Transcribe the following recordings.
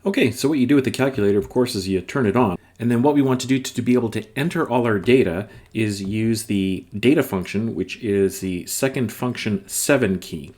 Okay, so what you do with the calculator, of course, is you turn it on. And then what we want to do to be able to enter all our data is use the data function, which is the second function 7 key.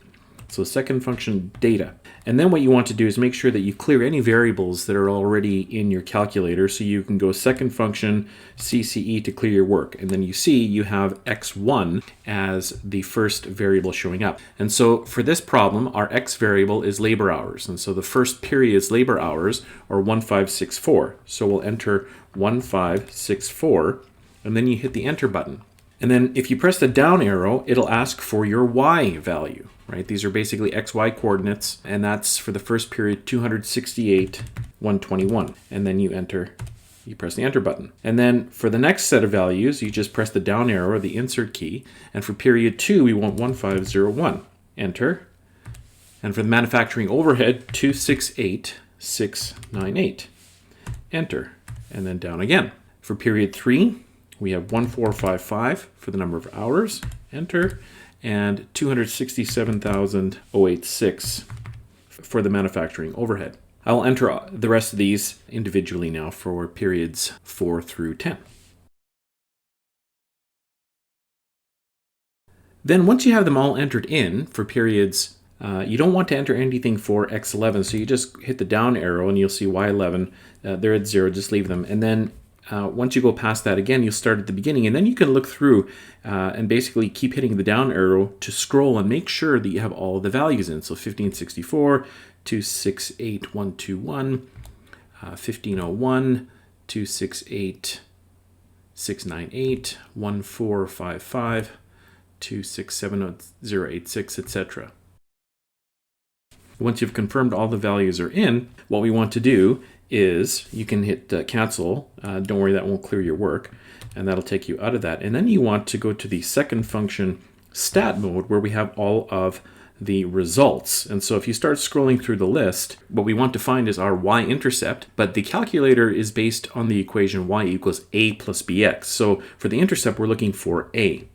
So second function data. And then what you want to do is make sure that you clear any variables that are already in your calculator, so you can go second function CCE to clear your work. And then you see you have x1 as the first variable showing up. And so for this problem, our x variable is labor hours. And so the first period's labor hours are 1564. So we'll enter 1564, and then you hit the enter button. And then if you press the down arrow, it'll ask for your y value, right? These are basically xy coordinates, and that's for the first period 268, 121. And then you press the enter button. And then for the next set of values, you just press the down arrow or the insert key. And for period 2, we want 1501. Enter. And for the manufacturing overhead, 268, 698. Enter. And then down again. For period 3, we have 1455 for the number of hours, enter, and 267,086 for the manufacturing overhead. I'll enter the rest of these individually now for periods 4 through 10. Then once you have them all entered in for periods, you don't want to enter anything for x11, so you just hit the down arrow and you'll see y11. They're at 0, just leave them. And then once you go past that again, you'll start at the beginning, and then you can look through and basically keep hitting the down arrow to scroll and make sure that you have all of the values in. So 1564, 268, 121, 1501, 268, 698, 1455, 267,086, etc. Once you've confirmed all the values are in, what we want to do is you can hit cancel. Don't worry, that won't clear your work, and that'll take you out of that. And then you want to go to the second function stat mode, where we have all of the results. And so if you start scrolling through the list, what we want to find is our y-intercept, but the calculator is based on the equation y equals a plus bx. So for the intercept, we're looking for a.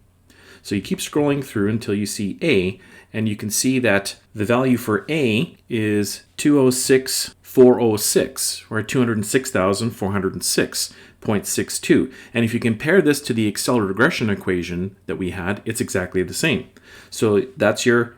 So you keep scrolling through until you see a, and you can see that the value for a is 206,406, or 206,406.62. And if you compare this to the Excel regression equation that we had, it's exactly the same. So that's your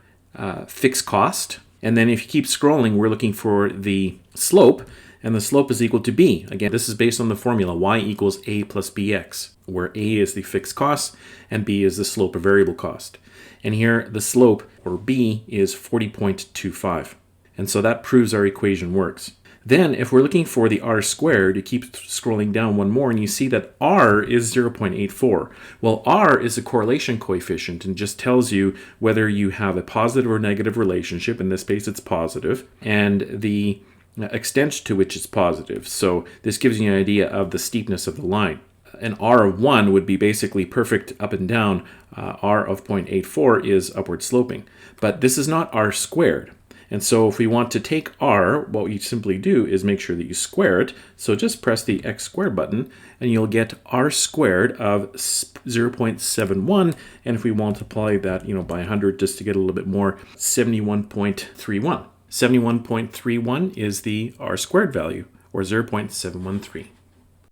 fixed cost. And then if you keep scrolling, we're looking for the slope, and the slope is equal to b. Again, this is based on the formula y equals a plus bx, where a is the fixed cost and b is the slope or variable cost. And here the slope, or b, is 40.25. And so that proves our equation works. Then if we're looking for the r squared, you keep scrolling down one more and you see that r is 0.84. Well, r is a correlation coefficient and just tells you whether you have a positive or negative relationship. In this case, it's positive, and the extent to which it's positive. So this gives you an idea of the steepness of the line. An r of 1 would be basically perfect up and down. R of 0.84 is upward sloping. But this is not r squared. And so if we want to take r, what you simply do is make sure that you square it. So just press the x squared button and you'll get r squared of 0.71. And if we multiply that by 100 just to get a little bit more, 71.31. 71.31 is the r squared value, or 0.713.